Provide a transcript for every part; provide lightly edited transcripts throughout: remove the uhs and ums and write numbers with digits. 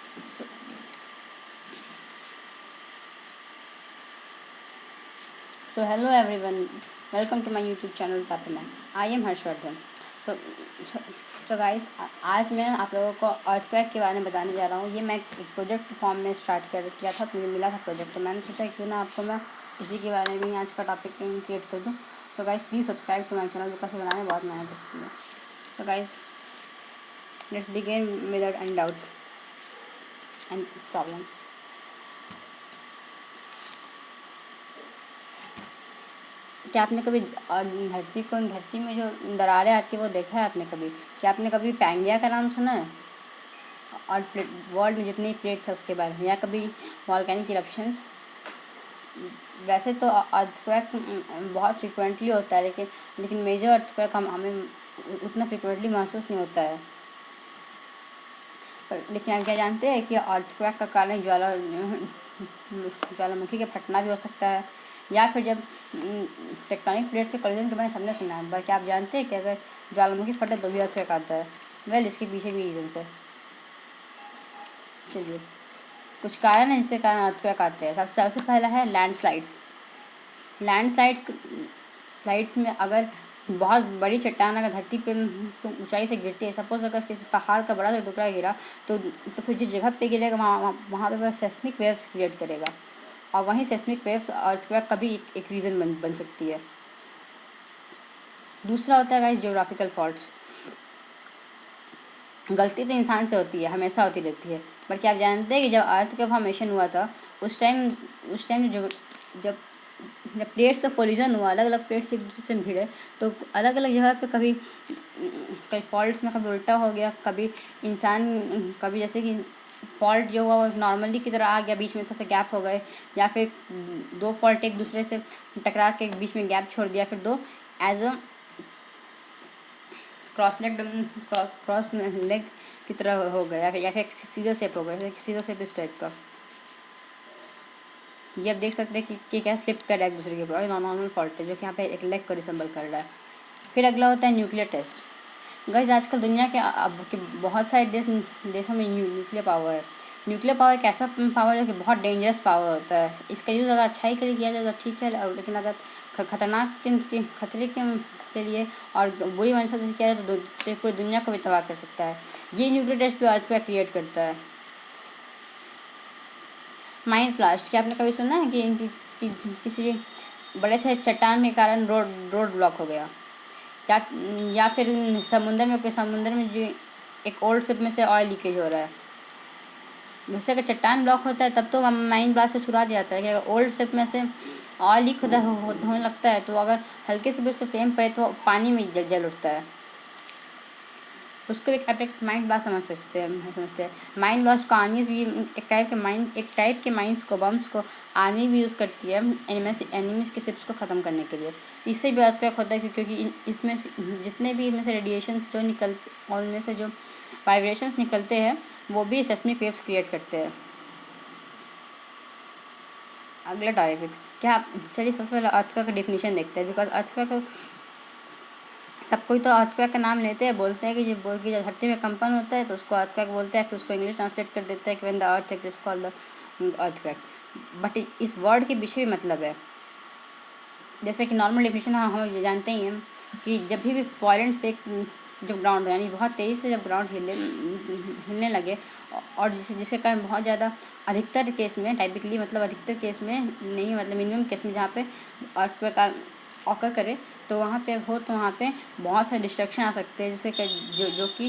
So, so hello everyone, welcome to my YouTube channel Tapaman. I am Harshvardhan. So, so, so guys, आज मैं आप लोगों को earthquake के बारे में बताने जा रहा हूँ। ये मैं एक प्रोजेक्ट फॉर्म में स्टार्ट कर किया था, तो मुझे मिला था प्रोजेक्ट, तो मैंने सोचा क्यों ना आपको मैं इसी के बारे में ही आज का टॉपिक क्रिएट कर दूँ। So guys please subscribe to my channel, because बनाने में बहुत मेहनत लगती है। So guys let's begin without any doubts and problems. क्या आपने कभी धरती में जो दरारें आती है वो देखा है आपने कभी? क्या आपने कभी पैंगिया का नाम सुना है? और वर्ल्ड में जितनी प्लेट्स है उसके बारे में, या कभी वॉल्केनिक इरप्शंस? वैसे तो अर्थक्वेक बहुत फ्रिक्वेंटली होता है, लेकिन मेजर अर्थक्वेक हमें उतना फ्रिक्वेंटली महसूस नहीं होता है। लेकिन आप क्या जानते हैं कि अर्थक्वेक का कारण ज्वालामुखी का फटना भी हो सकता है, या फिर जब टेक्टोनिक प्लेट से कोलिजन के बारे में सबने सुना है, बल्कि आप जानते हैं कि अगर ज्वालामुखी फटे तो भी अर्थक्वेक आता है। वेल, इसके पीछे भी रीजन्स है। चलिए, कुछ कारण है जिसके कारण अर्थक्वेक आते हैं। सबसे पहला है लैंडस्लाइड्स। स्लाइड्स में अगर बहुत बड़ी चट्टान अगर धरती पे ऊंचाई से गिरती है, सपोज अगर किसी पहाड़ का बड़ा सा टुकड़ा गिरा, तो फिर जिस जगह पे गिरेगा वहाँ पे वह सेस्मिक वेव्स क्रिएट करेगा, और वहीं सेस्मिक वेव्स अर्थक्वेक का भी एक रीज़न बन सकती है। दूसरा होता है गाइस ज्योग्राफिकल फॉल्ट्स। गलती तो इंसान से होती है, हमेशा होती रहती है, पर क्या आप जानते हैं कि जब अर्थ का फॉर्मेशन हुआ था, उस टाइम जो जब जब प्लेट्स का कोलिजन हुआ, अलग अलग प्लेट्स एक दूसरे से भिड़े, तो अलग अलग जगह पे कभी कई फॉल्ट्स में कभी उल्टा हो गया, कभी जैसे कि फॉल्ट जो हुआ वो नॉर्मली की तरह आ गया, बीच में थोड़ा सा गैप हो गए, या फिर दो फॉल्ट एक दूसरे से टकरा के बीच में गैप छोड़ दिया, फिर दो एज अ क्रॉस लेग की तरह हो गया, या फिर एक सीधा शेप हो गया, सीधा शेप इस टाइप का। ये आप देख सकते हैं कि क्या स्लिप कर रहा है एक दूसरे के ऊपर, और नॉर्मल फॉल्ट है जो कि यहाँ पे एक लेग को रिसेंबल कर रहा है। फिर अगला होता है न्यूक्लियर टेस्ट। गाइस, आजकल दुनिया के अब के बहुत सारे देशों में न्यूक्लियर पावर है। न्यूक्लियर पावर एक ऐसा पावर है कि बहुत डेंजरस पावर होता है। इसका यूज़ अगर अच्छाई के लिए किया जाए तो ठीक है, लेकिन अगर खतरनाक खतरे के लिए और बुरी मंशा से किया जाए तो पूरी दुनिया को भी तबाह कर सकता है। ये न्यूक्लियर टेस्ट भी अर्थक्वेक क्रिएट करता है। माइंस ब्लास्ट, क्या आपने कभी सुना है कि किसी बड़े से चट्टान के कारण रोड ब्लॉक हो गया, या फिर समुंदर में जो एक ओल्ड शिप में से ऑयल लीकेज हो रहा है? वैसे अगर चट्टान ब्लॉक होता है तब तो माइन ब्लास्ट से छुड़ा दिया जाता है, कि अगर ओल्ड शिप में से ऑयल लीक होने लगता है, तो अगर हल्के से भी उस पर फ्लेम पड़े तो पानी में जल उठता है। उसको एक आप एक माइंड ब्लास्ट समझते हैं। माइंड ब्लास्ट को आर्मीज भी एक टाइप के माइंड्स को बम्स को आर्मी भी यूज़ करती है एनिमीज के शिप्स को ख़त्म करने के लिए। तो इससे भी अर्थक्वेक होता है, क्योंकि इसमें जितने भी इनमें से रेडिएशंस जो निकलते और इनमें से जो वाइब्रेशंस निकलते हैं वो भी सेस्मिक वेव्स क्रिएट करते हैं। अगला टॉपिक्स क्या, चलिए सबसे पहले अर्थक्वेक का डेफिनेशन देखते हैं, बिकॉज अर्थक्वेक सब कोई तो अर्थक्वेक का नाम लेते हैं, बोलते हैं कि जब धरती में कंपन होता है तो उसको अर्थक्वेक बोलते हैं, फिर उसको इंग्लिश ट्रांसलेट कर देते हैं कि when the earth is called the earthquake. But इस वर्ड के पीछे भी मतलब है। जैसे कि नॉर्मल डेफिनेशन हम ये जानते ही हैं कि जब भी वायलेंट से जब ग्राउंड यानी बहुत तेज़ी से जब ग्राउंड हिलने लगे, और जिसके कारण बहुत ज़्यादा अधिकतर केस में, टाइपिकली मतलब अधिकतर केस में नहीं, मतलब मिनिमम केस में जहाँ पे अर्थक्वेक ऑकर करे, तो वहाँ पे वहाँ पे बहुत सारे डिस्ट्रक्शन आ सकते हैं, जैसे कि जो कि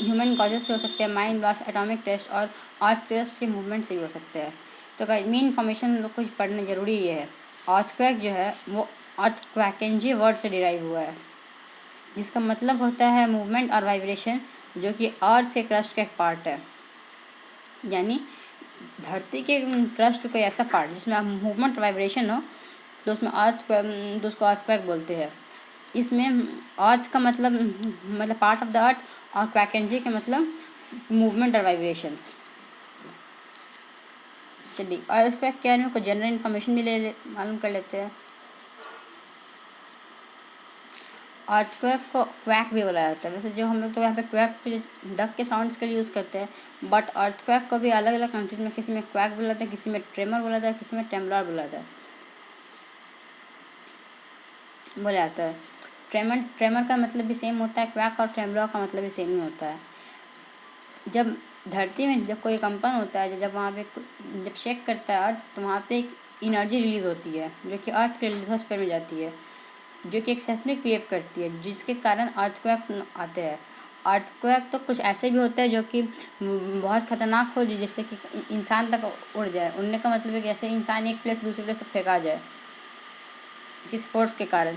ह्यूमन कॉजेज से हो सकते हैं, माइंड ब्लास्ट, एटॉमिक टेस्ट और अर्थ टेस्ट के मूवमेंट से भी हो सकते हैं। तो मेन इन्फॉर्मेशन लोग को पढ़ना ज़रूरी ये है। अर्थक्वेक जो है वो अर्थक्वेकेंजी वर्ड से डिराइव हुआ है, जिसका मतलब होता है मूवमेंट और वाइब्रेशन, जो कि अर्थ के क्रस्ट का एक पार्ट है। यानी धरती के क्रस्ट कोई ऐसा पार्ट जिसमें मूवमेंट वाइब्रेशन हो, तो उसमें तो उसको अर्थक्वेक बोलते हैं। इसमें अर्थ का मतलब पार्ट ऑफ द अर्थ, और क्वैकेंजी का मतलब मूवमेंट और वाइब्रेशंस। चलिए, अर्थक्वेक क्या है, कुछ जनरल इन्फॉर्मेशन भी मालूम कर लेते हैं। अर्थक्वेक को क्वैक भी बोला जाता है। वैसे जो हम लोग तो यहाँ पे क्वैक तो डक के साउंड्स के लिए यूज़ करते हैं, बट अर्थक्वेक को भी अलग अलग कंट्रीज में किसी में क्वैक बोला जाता है, किसी में ट्रेमर बोला जाता है, किसी में टेम्बलर बोला जाता है। ट्रेमर का मतलब भी सेम होता है, क्वैक और ट्रेमलर का मतलब भी सेम ही होता है। जब धरती में जब कोई कंपन होता है, जब वहाँ पे जब शेक करता है अर्थ, तो वहाँ पे एक एनर्जी रिलीज़ होती है जो कि अर्थ के लिथोस्फीयर में जाती है, जो कि एक सेस्मिक वेव करती है, जिसके कारण अर्थक्वेक आते हैं। अर्थक्वेक तो कुछ ऐसे भी होते हैं जो कि बहुत ख़तरनाक हो, जिससे कि इंसान तक उड़ जाए। उड़ने का मतलब है कि ऐसे इंसान एक प्लेस से दूसरे प्लेस तक फेंका जाए किस फोर्स के कारण,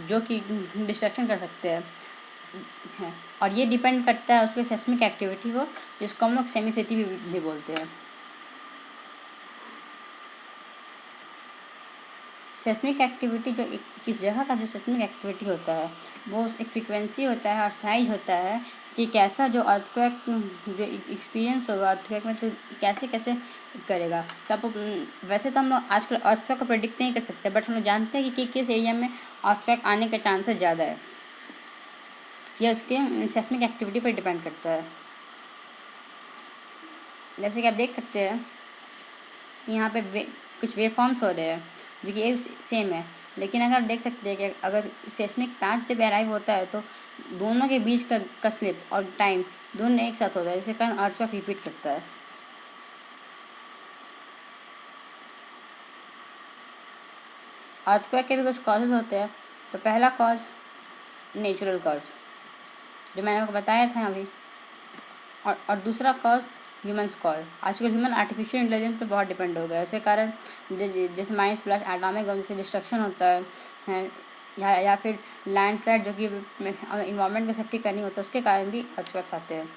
जो कि डिस्ट्रक्शन कर सकते हैं है। और ये डिपेंड करता है उसके सेस्मिक एक्टिविटी को, जिसको हम लोग सेमिसिटी भी बोलते हैं। सेस्मिक एक्टिविटी जो किस जगह का जो सेस्मिक एक्टिविटी होता है, वो एक फ्रीक्वेंसी होता है और साइज होता है कि कैसा जो अर्थक्वेक जो एक्सपीरियंस होगा अर्थक्वेक में, तो कैसे कैसे करेगा सब। वैसे तो हम लोग आजकल अर्थक्वेक को प्रेडिक्ट नहीं कर सकते, बट हम लोग जानते हैं कि किस एरिया में अर्थक्वेक आने के चांसेस ज़्यादा है। यह उसके सेस्मिक एक्टिविटी पर डिपेंड करता है। जैसे कि आप देख सकते हैं यहाँ पे कुछ वेव फॉर्म्स हो रहे हैं जो कि एक सेम है, लेकिन अगर आप देख सकते हैं कि अगर सेस्मिक पैच जब अराइव होता है तो दोनों के बीच का स्लिप और टाइम दोनों एक साथ होता है, जिसके कारण अर्थक्वेक रिपीट करता है। अर्थक्वेक के भी कुछ कॉजेज होते हैं। तो पहला कॉज नेचुरल कॉज जो मैंने आपको बताया था अभी, और दूसरा कॉज ह्यूमन्स कॉल। आजकल ह्यूमन आर्टिफिशियल इंटेलिजेंस पे बहुत डिपेंड हो गया, इसी कारण जैसे माइंड स्प्लैश, एटॉमिक बम जैसे डिस्ट्रक्शन होता है या फिर लैंडस्लाइड जो कि इन्वायरमेंट की सेफ्टी करनी होता है, उसके कारण भी अर्थक्वेक्स आते हैं।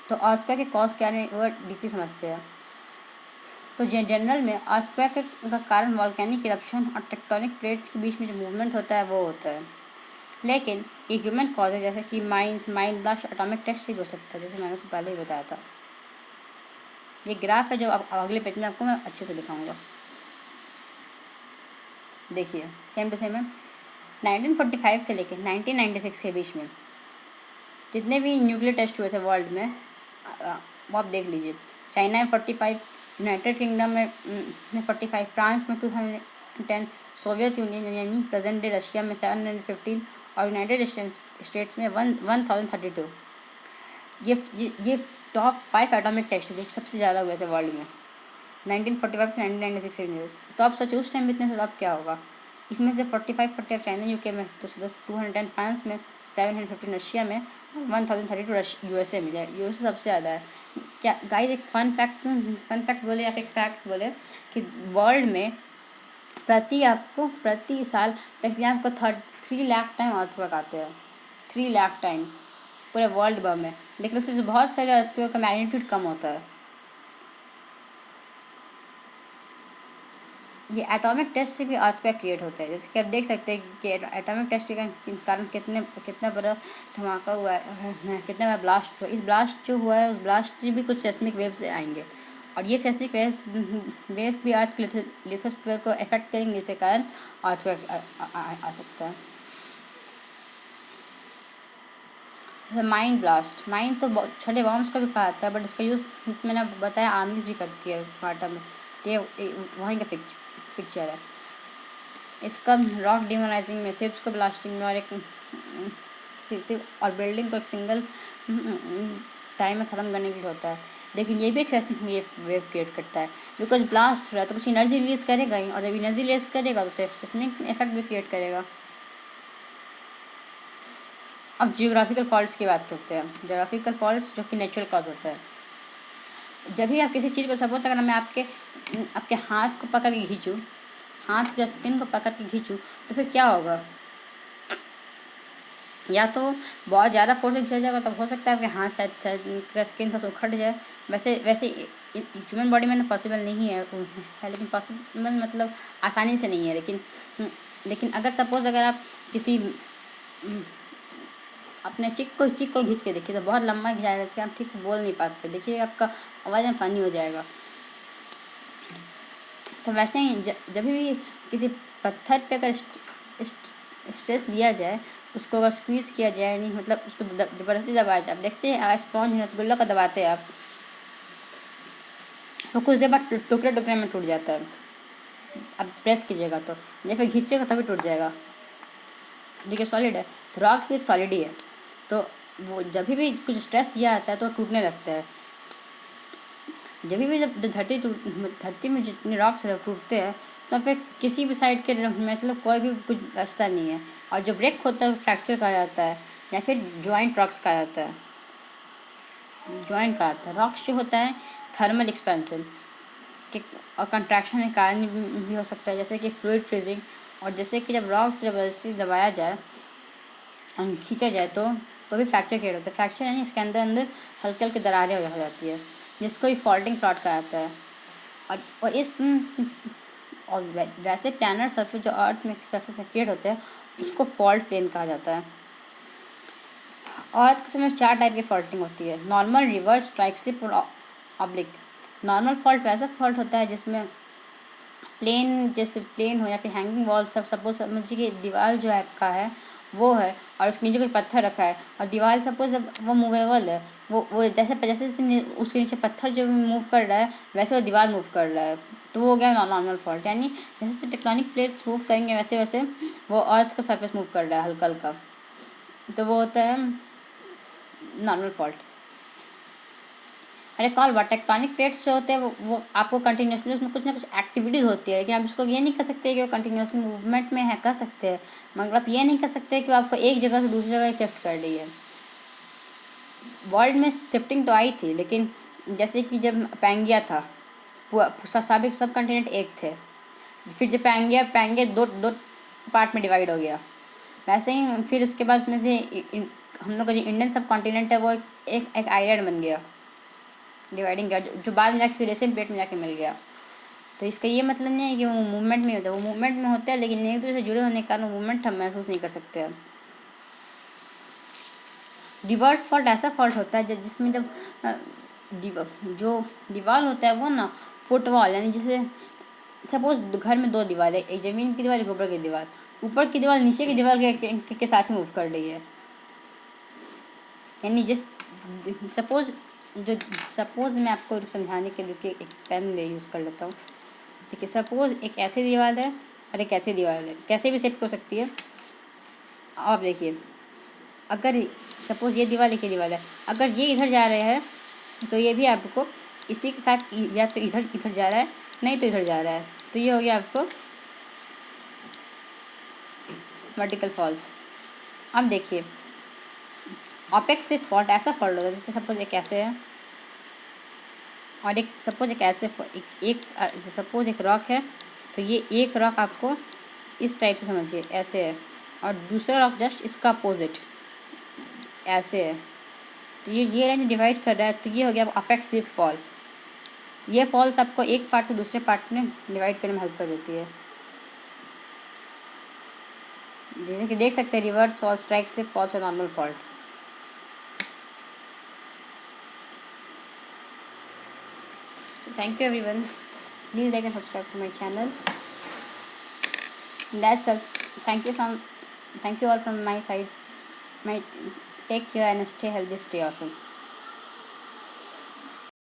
तो अर्थक्वेक के कॉज क्या है वो डीपली समझते हैं। तो जनरल में अर्थक्वेक का कारण वॉल्केनिक इरप्शन और टेक्टोनिक प्लेट्स के बीच में जो मूवमेंट होता है वो होता है, लेकिन ये ह्यूमन कॉज है, जैसे कि माइंड ब्लास्ट, एटॉमिक टेस्ट से भी हो सकता है, जैसे मैंने आपको पहले ही बताया था। ये ग्राफ है जो अब अगले पेज में आपको मैं अच्छे से दिखाऊंगा। देखिए सेम टू सेम है। 1945 से लेकर 1996 के बीच में जितने भी न्यूक्लियर टेस्ट हुए थे वर्ल्ड में, वो आप देख लीजिए। चाइना में 45, यूनाइटेड किंगडम में 45, फ्रांस में 2010, सोवियत यूनियन यानी प्रेजेंट डे रशिया में 715 और यूनाइटेड स्टेट्स में 1032। ये टॉप 5 एटॉमिक टेस्ट जो सबसे ज़्यादा हुए थे वर्ल्ड में 1945 से 1996 में। तो आप सोचिए उस टाइम में इतने से अब क्या होगा। इसमें से 45 चाइना यूके में, तो 210 फ्रांस में, 715 रशिया में, 1032 यूएसए में जाए। यूएसए सबसे ज़्यादा है। क्या गाइस, एक फन फैक्ट बोले या फिर फैक्ट बोले कि वर्ल्ड में प्रति साल तकरीबन आपको 3 लाख टाइम अर्थक्वेक आते हैं। 3 लाख टाइम्स पूरे वर्ल्ड भर में, लेकिन उससे बहुत सारे अर्थक्वेक का मैग्नीट्यूड कम होता है। ये एटॉमिक टेस्ट से भी अर्थक्वेक क्रिएट होता है, जैसे कि आप देख सकते हैं कि एटॉमिक टेस्ट के कारण कितना बड़ा धमाका हुआ है, कितना बड़ा ब्लास्ट हुआ। इस ब्लास्ट जो हुआ है उस ब्लास्ट से भी कुछ सेस्मिक वेव से आएंगे, और ये सेस्मिक वेव्स भी अर्थ के लिथोस्फीयर को इफेक्ट करेंगे, जिसके कारण अर्थक्वेक आ सकता है। जैसे माइंड ब्लास्ट, माइंड तो छोटे बॉम्ब्स का भी कहा जाता है, बट इसका यूज़ जैसे मैंने बताया आर्मीज भी करती है वाटर में। ये वहीं का पिक्चर है। इसका रॉक डिमोनाइजिंग में, शिप्स को ब्लास्टिंग में, और एक और बिल्डिंग को एक सिंगल टाइम में ख़त्म करने के लिए होता है। लेकिन ये भी एक सेस्मिक वेव क्रिएट करता है, बिकॉज ब्लास्ट हो रहा है तो कुछ एनर्जी रिलीज करेगा ही, और जब एनर्जी रिलीज करेगा तो सेस्मिक इफेक्ट भी क्रिएट करेगा। अब जियोग्राफिकल फॉल्ट्स की बात करते हैं। जियोग्राफिकल फॉल्ट्स जो कि नेचुरल कॉज होता है। जब भी आप किसी चीज़ को, सपोज अगर मैं आपके हाथ को पकड़ के खींचूँ, हाथ या स्किन को पकड़ के खींचूँ, तो फिर क्या होगा। या तो बहुत ज़्यादा फोर्स से खींचा जाएगा, तब हो सकता है आपके हाथ शायद स्किन का उखड़ जाए। वैसे ह्यूमन बॉडी में पॉसिबल नहीं है, लेकिन पॉसिबल मतलब आसानी से नहीं है। लेकिन अगर सपोज अगर आप किसी अपने चिक को खींच के देखिए तो बहुत लंबा खिंचाएगा, जैसे आप ठीक से बोल नहीं पाते। देखिए आपका आवाज़ में फनी हो जाएगा। तो वैसे ही जब भी किसी पत्थर पे अगर स्ट्रेस दिया जाए, उसको अगर स्क्वीज़ किया जाए, नहीं मतलब उसको ज़बरदस्ती दबाया जाए, आप देखते हैं स्पॉन्ज रसगुल्ला का दबाते हैं आप, तो कुछ देर बाद टुकड़े टुकड़े में टूट जाता है। अब प्रेस कीजिएगा तो, या फिर खींचेगा तभी टूट जाएगा। देखिए सॉलिड है, तो रॉक्स भी एक सॉलिड ही है। तो वो जब भी कुछ स्ट्रेस दिया जाता है तो टूटने लगता है। जब भी जब धरती में जितने रॉक्स टूटते हैं तो पे किसी भी साइड के मतलब कोई भी कुछ बचता नहीं है। और जो ब्रेक होता है वो फ्रैक्चर कहा जाता है, या फिर जॉइंट रॉक्स कहा जाता है। जॉइंट कहा जाता है। रॉक्स जो होता है थर्मल एक्सपेंशन के और कंट्रैक्शन के कारण भी हो सकता है, जैसे कि फ्लूइड फ्रीजिंग। और जैसे कि जब रॉक जबरदस्ती दबाया जाए और खींचा जाए तो भी फ्रैक्चर क्रिएट होता है। फ्रैक्चर यानी इसके अंदर अंदर हल्के हल्के दरारें हो जाती है, जिसको ही फॉल्टिंग प्लॉट कहा जाता है। और इस और वैसे प्लानर सरफेस जो अर्थ में सरफेस में क्रिएट होते हैं उसको फॉल्ट प्लेन कहा जाता है। अर्थ के समय 4 टाइप की फॉल्टिंग होती है: नॉर्मल, रिवर्स, स्ट्राइक स्लिप और ऑब्लिक। नॉर्मल फॉल्ट वैसा फॉल्ट होता है जिसमें प्लेन, जैसे प्लेन हो या फिर हैंगिंग वॉल, सब सपोज समझिए कि दीवार जो आपका है वो है और उसके नीचे कोई पत्थर रखा है, और दीवार सपोज वो मूवेबल है, वो जैसे जैसे जैसे उसके नीचे पत्थर जो मूव कर रहा है वैसे वो दीवार मूव कर रहा है, तो वो हो गया नॉर्मल फॉल्ट। यानी जैसे जैसे टेक्टोनिक प्लेट्स मूव करेंगे वैसे वैसे वो अर्थ का सरफेस मूव कर रहा है हल्का हल्का, तो वो होता है नॉर्मल फॉल्ट। अरे कॉल बट टेक्टोनिक प्लेट्स जो होते हैं वो आपको कंटिन्यूसली उसमें कुछ ना कुछ एक्टिविटीज़ होती है, लेकिन आप उसको ये नहीं कर सकते कि वो कंटिन्यूसली मूवमेंट में है, कर सकते हैं मगर आप ये नहीं कर सकते कि वो आपको एक जगह से दूसरी जगह शिफ्ट कर रही है। वर्ल्ड में शिफ्टिंग तो आई थी, लेकिन जैसे कि जब पैंगिया था, साबिक सब कंटिनेंट एक थे, फिर जब पैंगिया दो दो पार्ट में डिवाइड हो गया, वैसे ही फिर उसके बाद उसमें से हम लोग का जो इंडियन सब कॉन्टिनेंट है वो एक आइलैंड बन गया, डिवाइडिंग गया, जो बाद में जाके फिर एशियन प्लेट में जाके मिल गया। तो इसका ये मतलब नहीं है कि वो मूवमेंट में होता है, वो मूवमेंट में होता है लेकिन एक दूसरे से जुड़े होने के कारण मूवमेंट हम महसूस नहीं कर सकते हैं। रिवर्स फॉल्ट ऐसा फॉल्ट होता है जिसमें जब जो दीवार होता है वो ना फुटवॉल, यानी जैसे सपोज घर में 2 दीवार है, एक ज़मीन की दीवार एक ऊपर की दीवार, ऊपर की दीवार नीचे की दीवार के साथ ही मूव कर रही है। यानी जिस सपोज मैं आपको समझाने के लिए एक पेन ले यूज़ कर लेता हूँ। देखिए सपोज एक ऐसी दीवार है और एक ऐसी दीवार है, कैसे भी सेट हो सकती है। आप देखिए अगर सपोज ये दीवार एक ही दीवार है, अगर ये इधर जा रहे हैं तो ये भी आपको इसी के साथ या तो इधर इधर जा रहा है, नहीं तो इधर जा रहा है, तो ये हो गया आपको वर्टिकल फॉल्स। अब देखिए ऑपेक्स से फॉल्ट ऐसा फॉल्ट होता है जैसे सपोज एक ऐसे है और एक सपोज एक ऐसे सपोज एक रॉक है, तो ये एक रॉक आपको इस टाइप से समझिए ऐसे है, और दूसरा रॉक जस्ट इसका अपोजिट ऐसे है, तो ये रेंज डिवाइड कर रहा है, तो ये हो गया अपेक्स स्लिप फॉल। ये फॉल्स आपको एक पार्ट से दूसरे पार्ट में डिवाइड करने में हेल्प कर देती है। जैसे कि देख सकते हैं reverse fault, strike slip faults और normal fault. Thank you everyone. Please like and subscribe to my channel. That's all. Thank you all from my side. Take care and stay healthy, stay awesome.